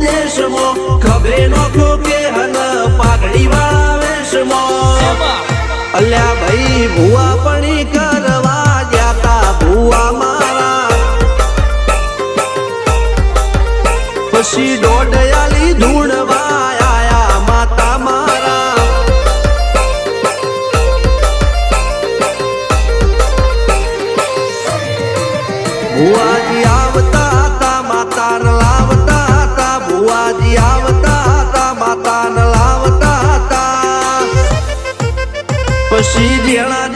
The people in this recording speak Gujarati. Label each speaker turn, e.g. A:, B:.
A: દેશમાં ખભે નોખો કે હન પાઘડી વાળા વેશમાં અલ્યા ભાઈ ભુવા પણી કરવા જાતા ભુવા મારા પછી દોડયાલી ધૂણવા આયા માતા મારા ભુવાજી આવતા હતા માતા લાવતા હતા ભુવાજી આવતા હતા માતા લાવતા હતા પછી જેણા